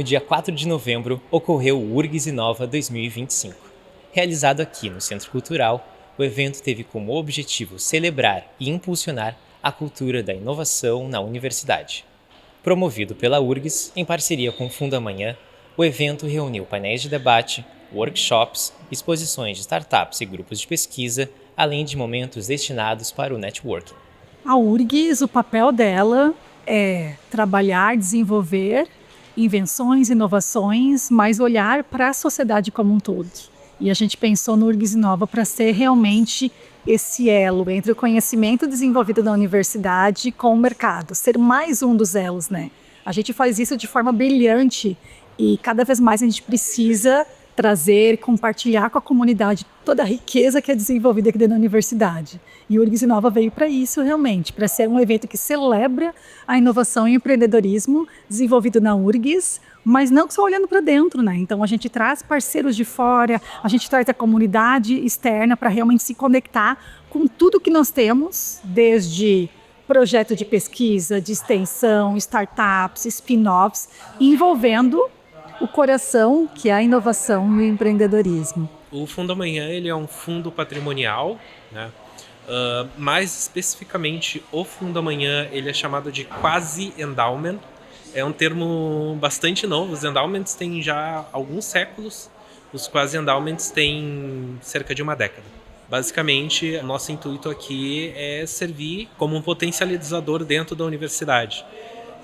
No dia 4 de novembro, ocorreu o URGS Inova 2025. Realizado aqui no Centro Cultural, o evento teve como objetivo celebrar e impulsionar a cultura da inovação na universidade. Promovido pela URGS, em parceria com o Fundo Amanhã, o evento reuniu painéis de debate, workshops, exposições de startups e grupos de pesquisa, além de momentos destinados para o networking. A URGS, o papel dela é trabalhar, desenvolver invenções, inovações, mas olhar para a sociedade como um todo. E a gente pensou no URGS Inova para ser realmente esse elo entre o conhecimento desenvolvido na universidade com o mercado, ser mais um dos elos, né? A gente faz isso de forma brilhante e cada vez mais a gente precisa trazer, compartilhar com a comunidade toda a riqueza que é desenvolvida aqui dentro da universidade. E o URGS Inova veio para isso realmente, para ser um evento que celebra a inovação e o empreendedorismo desenvolvido na URGS, mas não só olhando para dentro, né? Então a gente traz parceiros de fora, a gente traz a comunidade externa para realmente se conectar com tudo que nós temos, desde projeto de pesquisa, de extensão, startups, spin-offs, envolvendo o coração, que é a inovação e o empreendedorismo. O Fundo Amanhã ele é um fundo patrimonial, né? Mais especificamente, o Fundo Amanhã ele é chamado de quasi-endowment. É um termo bastante novo. Os endowments têm já alguns séculos, os quasi-endowments têm cerca de uma década. Basicamente, o nosso intuito aqui é servir como um potencializador dentro da universidade,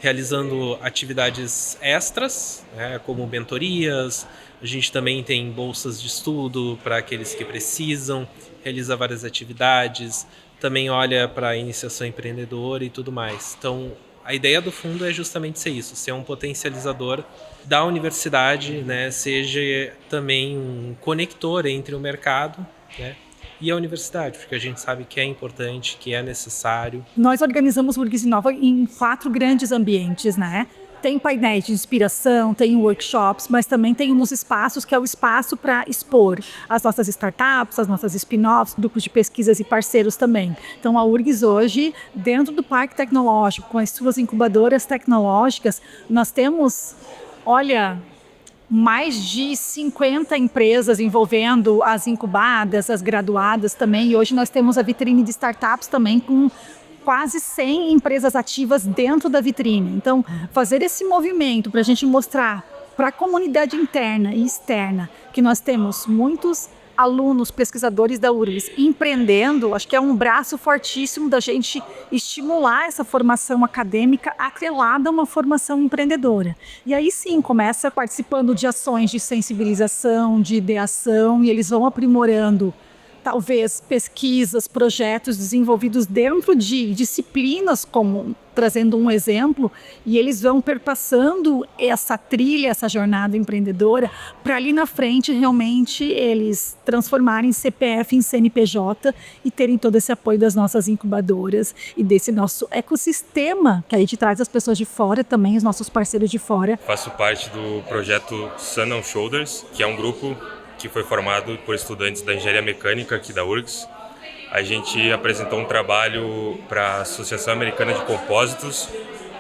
realizando atividades extras, né, como mentorias. A gente também tem bolsas de estudo para aqueles que precisam, realiza várias atividades, também olha para a iniciação empreendedora e tudo mais. Então, a ideia do fundo é justamente ser isso, ser um potencializador da universidade, né, seja também um conector entre o mercado, né, e a universidade, porque a gente sabe que é importante, que é necessário. Nós organizamos o URGS Inova em 4 grandes ambientes, né? Tem painéis de inspiração, tem workshops, mas também tem uns espaços que é o espaço para expor as nossas startups, as nossas spin-offs, grupos de pesquisas e parceiros também. Então a URGS hoje, dentro do Parque Tecnológico, com as suas incubadoras tecnológicas, nós temos, mais de 50 empresas envolvendo as incubadas, as graduadas também. E hoje nós temos a vitrine de startups também com quase 100 empresas ativas dentro da vitrine. Então, fazer esse movimento para a gente mostrar para a comunidade interna e externa que nós temos muitos alunos, pesquisadores da URGS empreendendo, acho que é um braço fortíssimo da gente estimular essa formação acadêmica atrelada a uma formação empreendedora. E aí sim, começa participando de ações de sensibilização, de ideação, e eles vão aprimorando talvez pesquisas, projetos desenvolvidos dentro de disciplinas, como trazendo um exemplo, e eles vão perpassando essa trilha, essa jornada empreendedora, para ali na frente realmente eles transformarem CPF em CNPJ e terem todo esse apoio das nossas incubadoras e desse nosso ecossistema, que a gente traz as pessoas de fora também, os nossos parceiros de fora. Faço parte do projeto Sun on Shoulders, que é um grupo que foi formado por estudantes da engenharia mecânica aqui da URGS. A gente apresentou um trabalho para a Associação Americana de Compósitos,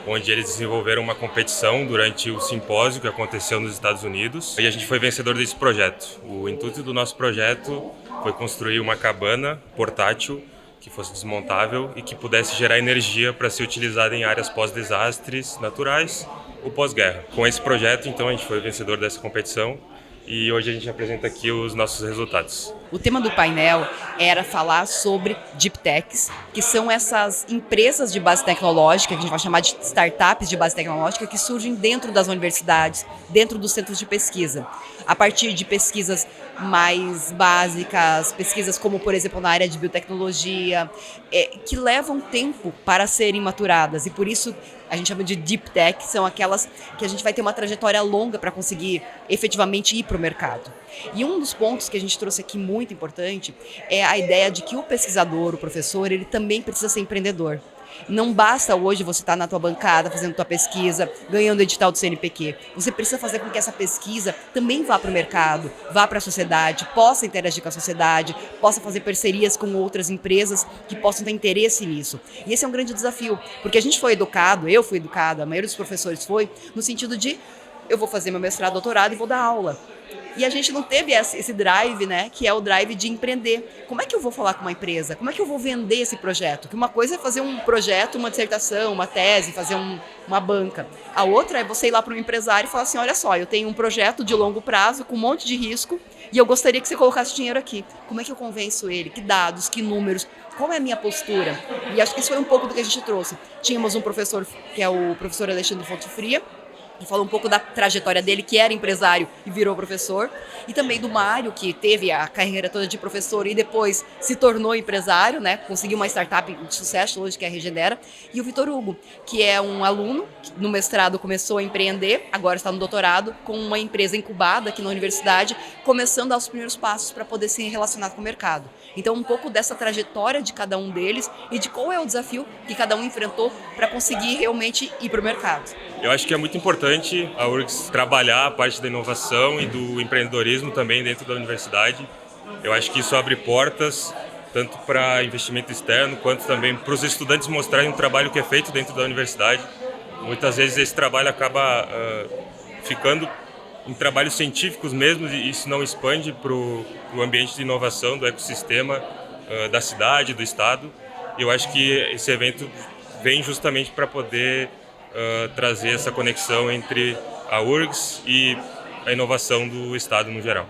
onde eles desenvolveram uma competição durante o simpósio que aconteceu nos Estados Unidos. E a gente foi vencedor desse projeto. O intuito do nosso projeto foi construir uma cabana portátil que fosse desmontável e que pudesse gerar energia para ser utilizada em áreas pós-desastres naturais ou pós-guerra. Com esse projeto, então, a gente foi vencedor dessa competição. E hoje a gente apresenta aqui os nossos resultados. O tema do painel era falar sobre Deep Techs, que são essas empresas de base tecnológica, que a gente vai chamar de startups de base tecnológica, que surgem dentro das universidades, dentro dos centros de pesquisa. A partir de pesquisas mais básicas, pesquisas como, por exemplo, na área de biotecnologia, que levam tempo para serem maturadas. E por isso a gente chama de Deep Tech, são aquelas que a gente vai ter uma trajetória longa para conseguir efetivamente ir para o mercado. E um dos pontos que a gente trouxe aqui muito importante é a ideia de que o pesquisador, o professor, ele também precisa ser empreendedor. Não basta hoje você estar na tua bancada, fazendo tua pesquisa, ganhando edital do CNPq. Você precisa fazer com que essa pesquisa também vá para o mercado, vá para a sociedade, possa interagir com a sociedade, possa fazer parcerias com outras empresas que possam ter interesse nisso. E esse é um grande desafio, porque a gente foi educado, eu fui educada, a maioria dos professores foi, no sentido de eu vou fazer meu mestrado, doutorado e vou dar aula. E a gente não teve esse drive, né, que é o drive de empreender. Como é que eu vou falar com uma empresa? Como é que eu vou vender esse projeto? Que uma coisa é fazer um projeto, uma dissertação, uma tese, fazer uma banca. A outra é você ir lá para um empresário e falar assim, olha só, eu tenho um projeto de longo prazo com um monte de risco e eu gostaria que você colocasse dinheiro aqui. Como é que eu convenço ele? Que dados, que números? Qual é a minha postura? E acho que isso foi um pouco do que a gente trouxe. Tínhamos um professor, que é o professor Alexandre Fonte Fria, que falou um pouco da trajetória dele, que era empresário e virou professor, e também do Mário, que teve a carreira toda de professor e depois se tornou empresário, né? Conseguiu uma startup de sucesso hoje, que é a Regenera, e o Vitor Hugo, que é um aluno que no mestrado começou a empreender, agora está no doutorado, com uma empresa incubada aqui na universidade, começando a dar os primeiros passos para poder se relacionar com o mercado. Então, um pouco dessa trajetória de cada um deles e de qual é o desafio que cada um enfrentou para conseguir realmente ir para o mercado. Eu acho que é muito importante a URGS trabalhar a parte da inovação e do empreendedorismo também dentro da universidade. Eu acho que isso abre portas tanto para investimento externo quanto também para os estudantes mostrarem um trabalho que é feito dentro da universidade. Muitas vezes esse trabalho acaba ficando em trabalhos científicos mesmo e isso não expande para o ambiente de inovação do ecossistema da cidade, do estado. E eu acho que esse evento vem justamente para poder trazer essa conexão entre a URGS e a inovação do estado no geral.